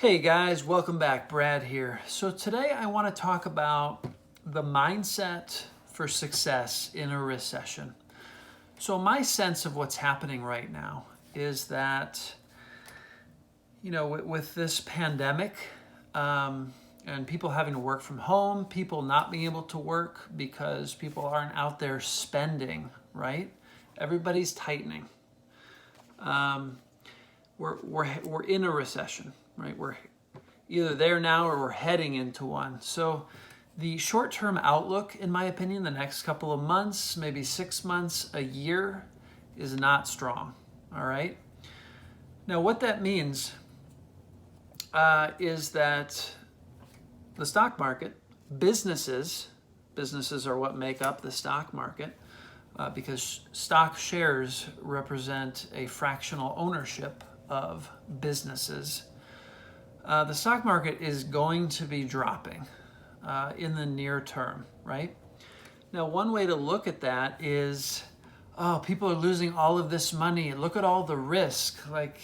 Hey guys, welcome back. Brad here. So today I want to talk about the mindset for success in a recession. So my sense of what's happening right now is that, with this pandemic and people having to work from home, people not being able to work because people aren't out there spending, right? Everybody's tightening. We're in a recession, right? We're either there now or we're heading into one. So the short-term outlook, in my opinion, the next couple of months, maybe 6 months, a year, is not strong. All right. Now, what that means is that the stock market, businesses are what make up the stock market. Because stock shares represent a fractional ownership of businesses. The stock market is going to be dropping in the near term, right? Now, one way to look at that is, oh, people are losing all of this money. Look at all the risk. Like,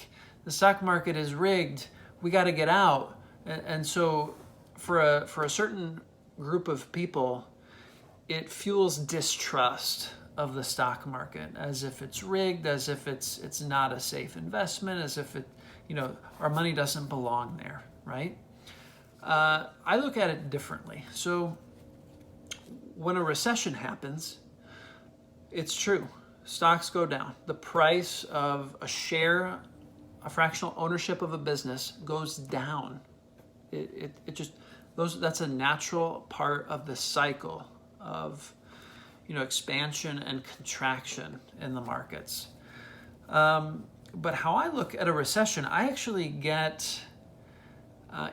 the stock market is rigged. We got to get out. And so for a certain group of people, it fuels distrust of the stock market, as if it's rigged, as if it's not a safe investment, as if our money doesn't belong there, right? I look at it differently. So when a recession happens, it's true. Stocks go down. The price of a share, a fractional ownership of a business goes down. That's a natural part of the cycle of expansion and contraction in the markets. But how I look at a recession, I actually get,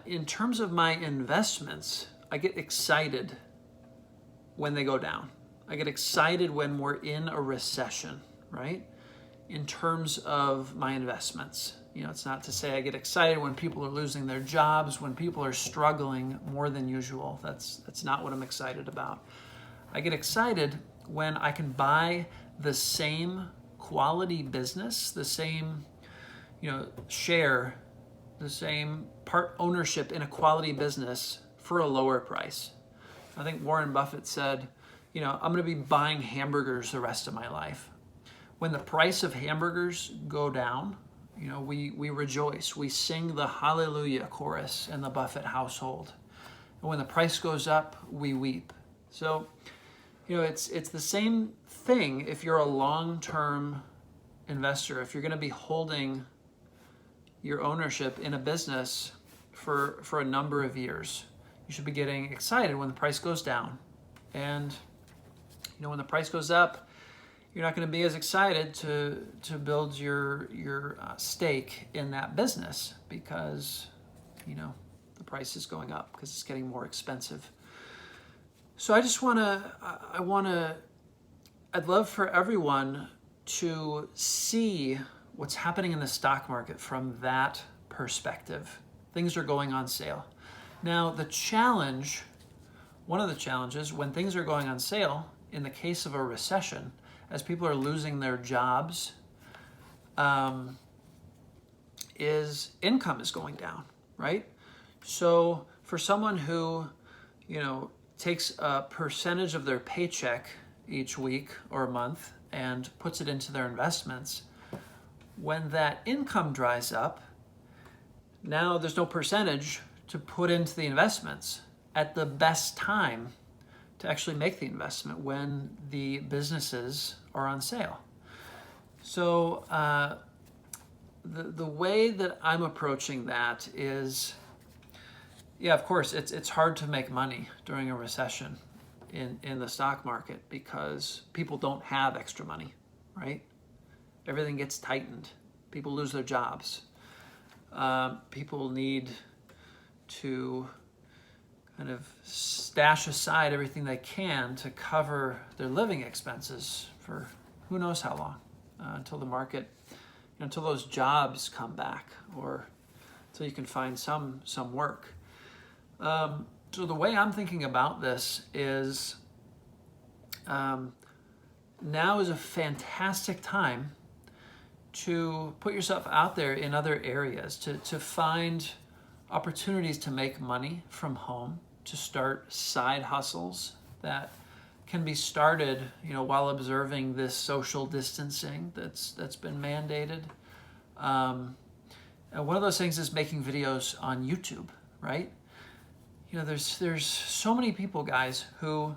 in terms of my investments, I get excited when they go down. I get excited when we're in a recession, right? In terms of my investments. It's not to say I get excited when people are losing their jobs, when people are struggling more than usual. That's not what I'm excited about. I get excited when I can buy the same quality business, the same, share, the same part ownership in a quality business for a lower price. I think Warren Buffett said, I'm going to be buying hamburgers the rest of my life. When the price of hamburgers go down, we rejoice. We sing the hallelujah chorus in the Buffett household. And when the price goes up, we weep. So, it's the same thing if you're a long-term investor. If you're going to be holding your ownership in a business for a number of years, you should be getting excited when the price goes down. And when the price goes up, you're not going to be as excited to build your stake in that business because the price is going up because it's getting more expensive. So I'd love for everyone to see what's happening in the stock market from that perspective. Things are going on sale. Now, one of the challenges when things are going on sale, in the case of a recession, as people are losing their jobs, is income is going down, right? So for someone who, takes a percentage of their paycheck each week or month and puts it into their investments, when that income dries up, now there's no percentage to put into the investments at the best time to actually make the investment when the businesses are on sale. So the way that I'm approaching that is, yeah, of course, it's hard to make money during a recession in the stock market because people don't have extra money, right? Everything gets tightened. People lose their jobs. People need to kind of stash aside everything they can to cover their living expenses for who knows how long, until the market, until those jobs come back or until you can find some work. So the way I'm thinking about this is now is a fantastic time to put yourself out there in other areas, to find opportunities to make money from home, to start side hustles that can be started, while observing this social distancing that's been mandated. And one of those things is making videos on YouTube, right? There's so many people, guys, who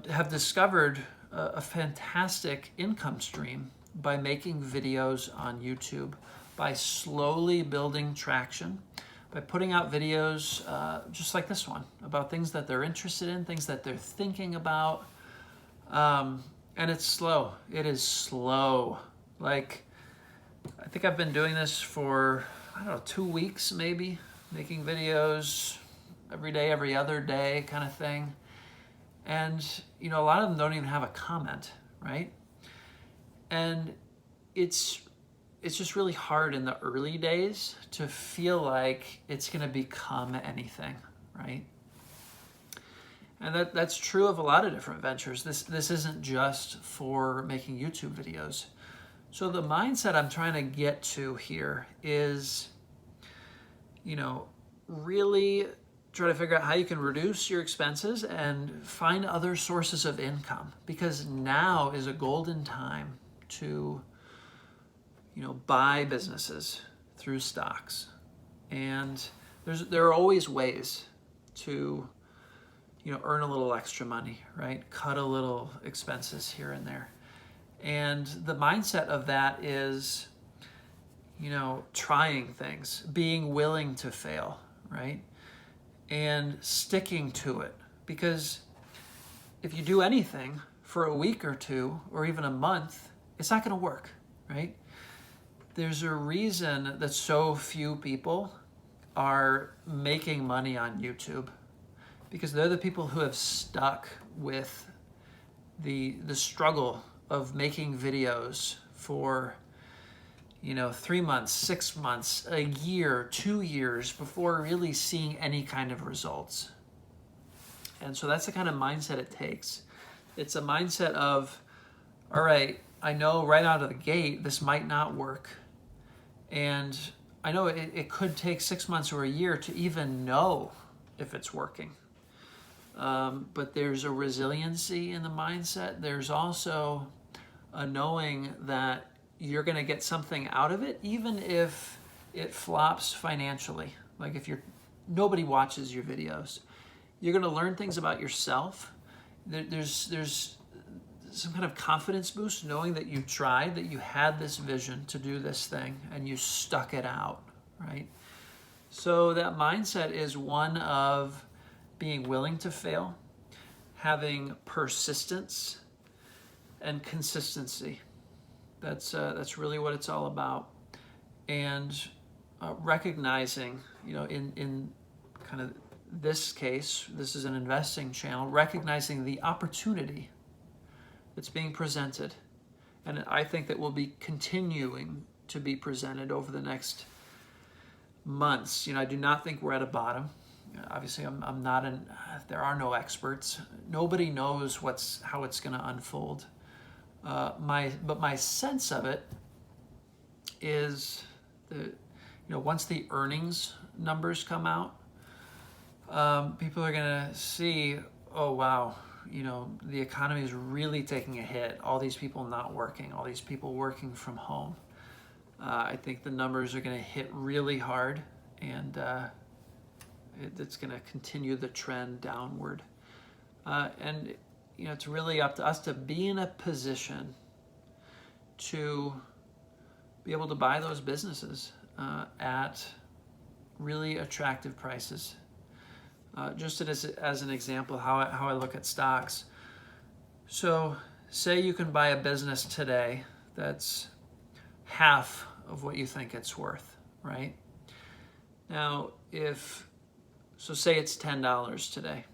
have discovered a fantastic income stream by making videos on YouTube, by slowly building traction, by putting out videos just like this one about things that they're interested in, things that they're thinking about. And it's slow. It is slow. Like, I think I've been doing this for, 2 weeks maybe, making videos every day, every other day kind of thing. And, a lot of them don't even have a comment, right? And it's just really hard in the early days to feel like it's going to become anything, right? And that's true of a lot of different ventures. This isn't just for making YouTube videos. So the mindset I'm trying to get to here is, really try to figure out how you can reduce your expenses and find other sources of income, because now is a golden time to buy businesses through stocks. And there are always ways to earn a little extra money, right? Cut a little expenses here and there. And the mindset of that is trying things, being willing to fail, right? And sticking to it. Because if you do anything for a week or two or even a month, it's not going to work, right? There's a reason that so few people are making money on YouTube, because they're the people who have stuck with the struggle of making videos for 3 months, 6 months, a year, 2 years before really seeing any kind of results. And so that's the kind of mindset it takes. It's a mindset of, all right, I know right out of the gate this might not work. And I know it could take 6 months or a year to even know if it's working. But there's a resiliency in the mindset. There's also a knowing that you're going to get something out of it, even if it flops financially. Like if nobody watches your videos, you're going to learn things about yourself. There's some kind of confidence boost knowing that you tried, that you had this vision to do this thing and you stuck it out, right? So that mindset is one of being willing to fail, having persistence and consistency. That's really what it's all about. And recognizing, in kind of this case, this is an investing channel, recognizing the opportunity that's being presented. And I think that will be continuing to be presented over the next months. I do not think we're at a bottom. Obviously, I'm not there are no experts. Nobody knows how it's going to unfold. But my sense of it is that, once the earnings numbers come out, people are going to see, oh, wow, the economy is really taking a hit. All these people not working, all these people working from home. I think the numbers are going to hit really hard, and it's going to continue the trend downward. And it's really up to us to be in a position to be able to buy those businesses at really attractive prices. Just as an example, how I look at stocks. So say you can buy a business today that's half of what you think it's worth, right? Now, say it's $10 today,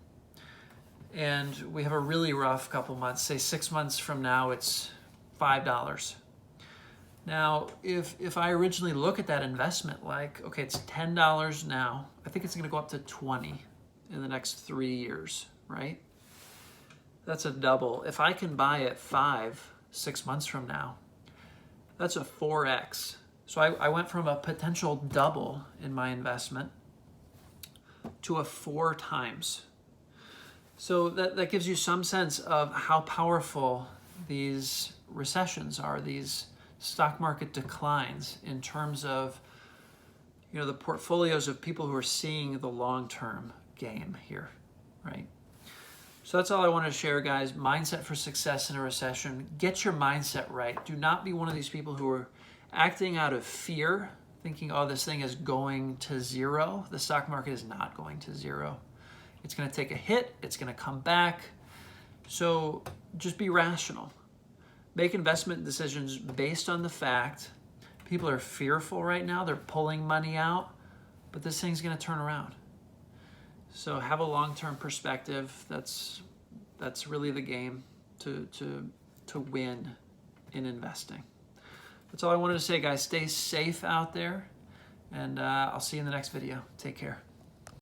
and we have a really rough couple months, say 6 months from now, it's $5. Now, if I originally look at that investment like, okay, it's $10 now, I think it's going to go up to $20 in the next 3 years, right? That's a double. If I can buy at 5, 6 months from now, that's a 4x So I went from a potential double in my investment to a 4 times. So that gives you some sense of how powerful these recessions are, these stock market declines, in terms of, you know, the portfolios of people who are seeing the long-term game here, right? So that's all I want to share, guys. Mindset for success in a recession. Get your mindset right. Do not be one of these people who are acting out of fear, thinking, oh, this thing is going to zero. The stock market is not going to zero. It's going to take a hit. It's going to come back. So just be rational. Make investment decisions based on the fact people are fearful right now. They're pulling money out, but this thing's going to turn around. So have a long-term perspective. That's really the game to win in investing. That's all I wanted to say, guys. Stay safe out there, and I'll see you in the next video. Take care.